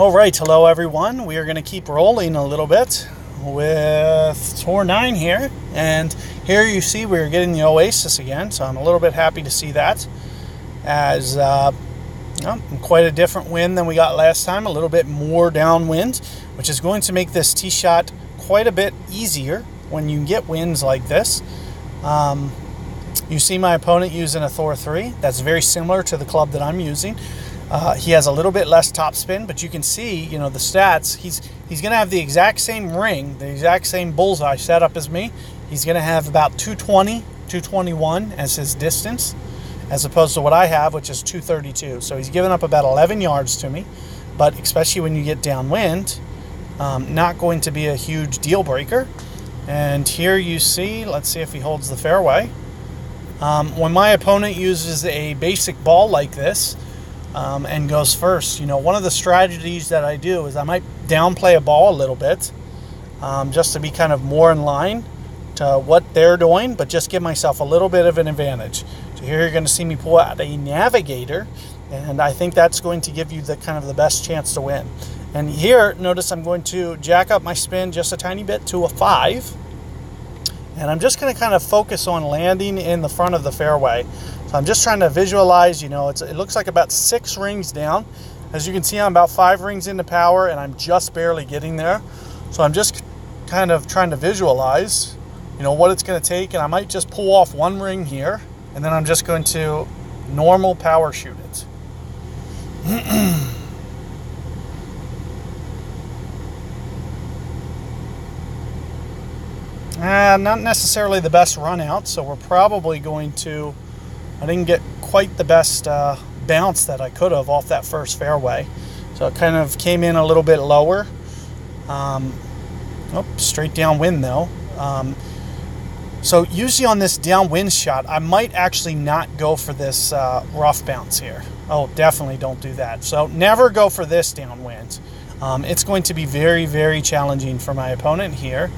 All right, hello everyone. We are going to keep rolling a little bit with tour 9 here. And here you see we're getting the Oasis again, so I'm a little bit happy to see that. As quite a different wind than we got last time, a little bit more downwind, which is going to make this tee shot quite a bit easier when you get winds like this. You see my opponent using a Thor 3. That's very similar to the club that I'm using. He has a little bit less topspin, but you can see, the stats. He's going to have the exact same ring, the exact same bullseye setup as me. He's going to have about 220, 221 as his distance, as opposed to what I have, which is 232. So he's given up about 11 yards to me, but especially when you get downwind, not going to be a huge deal breaker. And here you see, let's see if he holds the fairway. When my opponent uses a basic ball like this, and goes first, one of the strategies that I do is I might downplay a ball a little bit, just to be kind of more in line to what they're doing, but just give myself a little bit of an advantage. So here you're going to see me pull out a Navigator, and I think that's going to give you the kind of the best chance to win. And here, notice I'm going to jack up my spin just a tiny bit to a 5, and I'm just going to kind of focus on landing in the front of the fairway. So I'm just trying to visualize, it looks like about 6 rings down. As you can see, I'm about 5 rings into power, and I'm just barely getting there. So I'm just kind of trying to visualize, what it's going to take, and I might just pull off 1 ring here, and then I'm just going to normal power shoot it. Not necessarily the best run out, so we're probably going to... I didn't get quite the best bounce that I could have off that first fairway. So it kind of came in a little bit lower. Straight downwind though. So usually on this downwind shot, I might actually not go for this rough bounce here. Oh, definitely don't do that. So never go for this downwind. It's going to be very, very challenging for my opponent here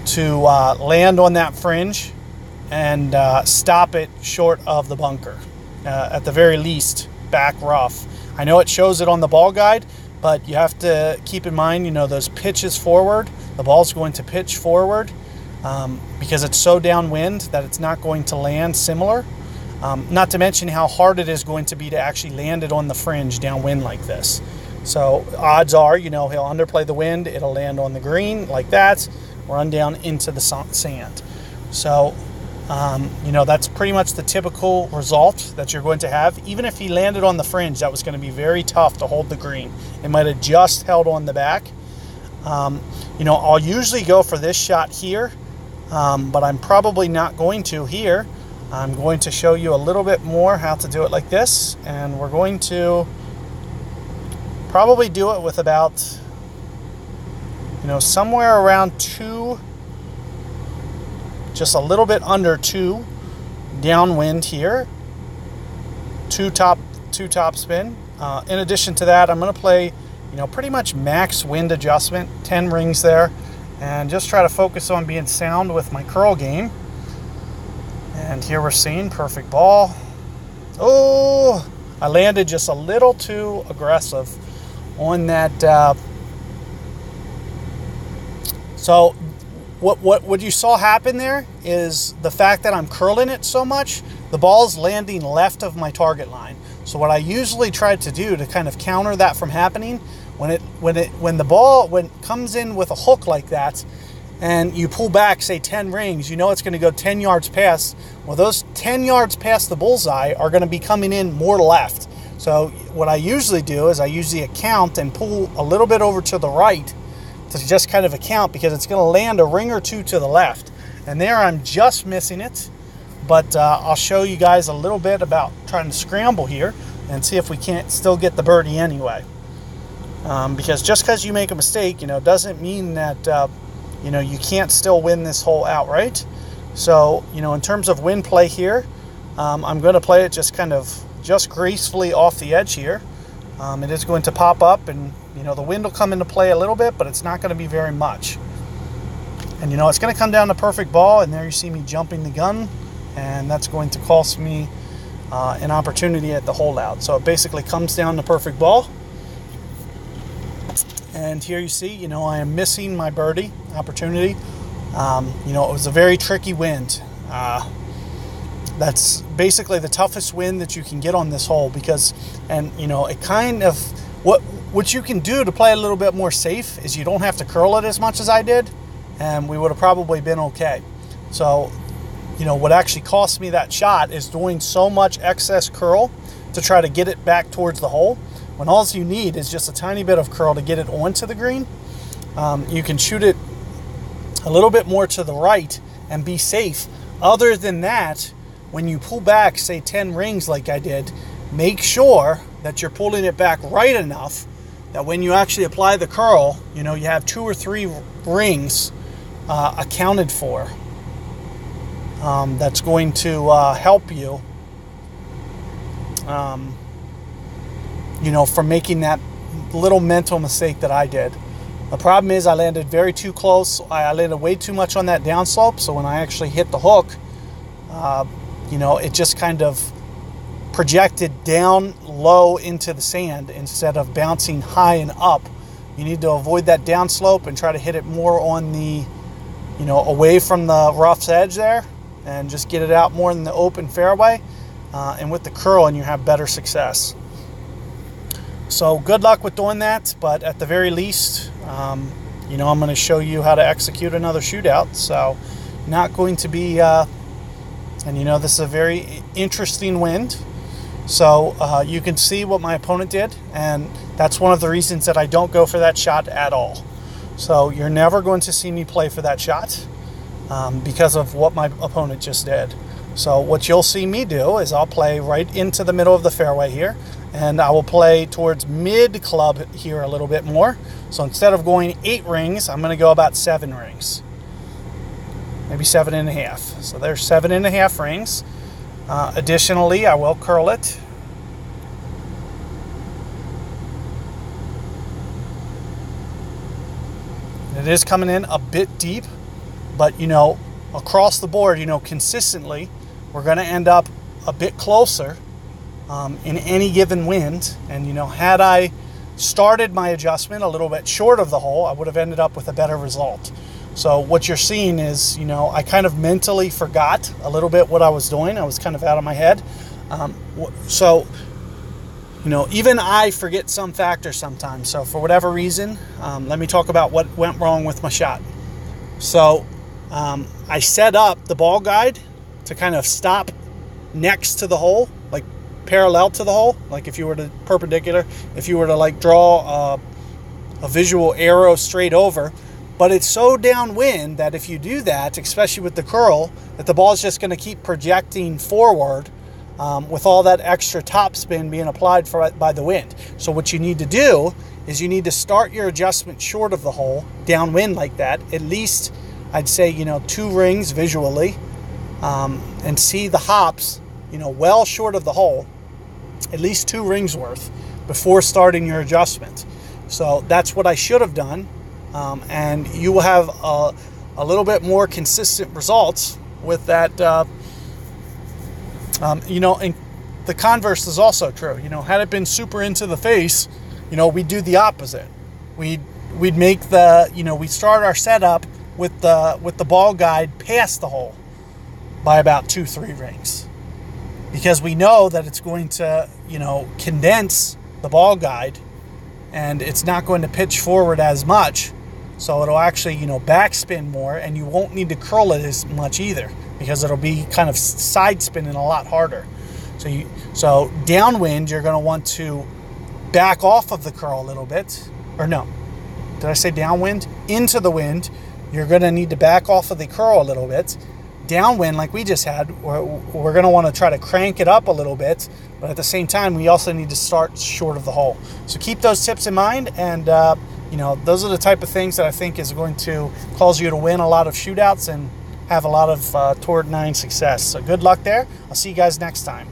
to land on that fringe and stop it short of the bunker. At the very least, back rough. I know it shows it on the ball guide, but you have to keep in mind, those pitches forward. The ball's going to pitch forward because it's so downwind that it's not going to land similar. Not to mention how hard it is going to be to actually land it on the fringe downwind like this. So odds are, he'll underplay the wind, it'll land on the green like that, run down into the sand. So that's pretty much the typical result that you're going to have. Even if he landed on the fringe, that was going to be very tough to hold the green. It might have just held on the back. I'll usually go for this shot here, but I'm probably not going to here. I'm going to show you a little bit more how to do it like this, and we're going to probably do it with about, somewhere around 2, just a little bit under 2 downwind here, 2 top spin. In addition to that, I'm going to play, pretty much max wind adjustment, 10 rings there, and just try to focus on being sound with my curl game. And here we're seeing perfect ball. Oh, I landed just a little too aggressive on that. So what you saw happen there is the fact that I'm curling it so much, the ball's landing left of my target line. So what I usually try to do to kind of counter that from happening, when the ball comes in with a hook like that, and you pull back, say 10 rings, it's going to go 10 yards past. Well, those 10 yards past the bullseye are going to be coming in more left. So what I usually do is I usually account and pull a little bit over to the right to just kind of account, because it's going to land a ring or 2 to the left. And there I'm just missing it. But I'll show you guys a little bit about trying to scramble here and see if we can't still get the birdie anyway. Because just because you make a mistake, doesn't mean that, you can't still win this hole outright. So, in terms of wind play here, I'm going to play it just gracefully off the edge here. It is going to pop up, and, the wind will come into play a little bit, but it's not going to be very much. And, it's going to come down to perfect ball, and there you see me jumping the gun, and that's going to cost me an opportunity at the holdout. So it basically comes down to perfect ball. And here you see, you know, I am missing my birdie opportunity. You know, it was a very tricky wind. That's basically the toughest wind that you can get on this hole because, and you know, it kind of, what you can do to play a little bit more safe is you don't have to curl it as much as I did, and we would have probably been okay. So, you know, what actually cost me that shot is doing so much excess curl to try to get it back towards the hole, when all you need is just a tiny bit of curl to get it onto the green. You can shoot it a little bit more to the right and be safe. Other than that, when you pull back, say 10 rings like I did, make sure that you're pulling it back right enough that when you actually apply the curl, you know, you have 2 or 3 rings accounted for. That's going to help you, you know, from making that little mental mistake that I did. The problem is I landed very too close. I landed way too much on that downslope, so when I actually hit the hook, you know, it just kind of projected down low into the sand instead of bouncing high and up. You need to avoid that downslope and try to hit it more on the, you know, away from the rough's edge there, and just get it out more in the open fairway. And with the curl, and you have better success. So good luck with doing that, but at the very least, you know, I'm going to show you how to execute another shootout. So not going to be, and you know, this is a very interesting wind. So you can see what my opponent did, and that's one of the reasons that I don't go for that shot at all. So you're never going to see me play for that shot because of what my opponent just did. So what you'll see me do is I'll play right into the middle of the fairway here, and I will play towards mid club here a little bit more. So instead of going 8 rings, I'm going to go about 7 rings, maybe 7.5. So there's 7.5 rings. Additionally, I will curl it. It is coming in a bit deep, but you know, across the board, you know, consistently, we're going to end up a bit closer in any given wind. And you know, had I started my adjustment a little bit short of the hole, I would have ended up with a better result. So what you're seeing is, you know, I kind of mentally forgot a little bit what I was doing. I was kind of out of my head. So, you know, even I forget some factors sometimes. So for whatever reason, let me talk about what went wrong with my shot. So I set up the ball guide to kind of stop next to the hole, like parallel to the hole. Like if you were to perpendicular, if you were to like draw a visual arrow straight over. But it's so downwind that if you do that, especially with the curl, that the ball is just going to keep projecting forward with all that extra topspin being applied by the wind. So what you need to do is you need to start your adjustment short of the hole, downwind like that, at least I'd say, you know, 2 rings visually, and see the hops, you know, well short of the hole, at least 2 rings worth before starting your adjustment. So that's what I should have done. And you will have a little bit more consistent results with that. You know, and the converse is also true. You know, had it been super into the face, you know, we'd do the opposite. We'd make the, you know, we'd start our setup with the ball guide past the hole by about 2-3 rings, because we know that it's going to, you know, condense the ball guide, and it's not going to pitch forward as much. So it'll actually, you know, backspin more, and you won't need to curl it as much either, because it'll be kind of side spinning a lot harder. So downwind, you're going to want to back off of the curl a little bit. Or no, did I say downwind? Into the wind, you're going to need to back off of the curl a little bit. Downwind, like we just had, we're going to want to try to crank it up a little bit, but at the same time, we also need to start short of the hole. So keep those tips in mind, and you know, those are the type of things that I think is going to cause you to win a lot of shootouts and have a lot of toward 9 success. So good luck there. I'll see you guys next time.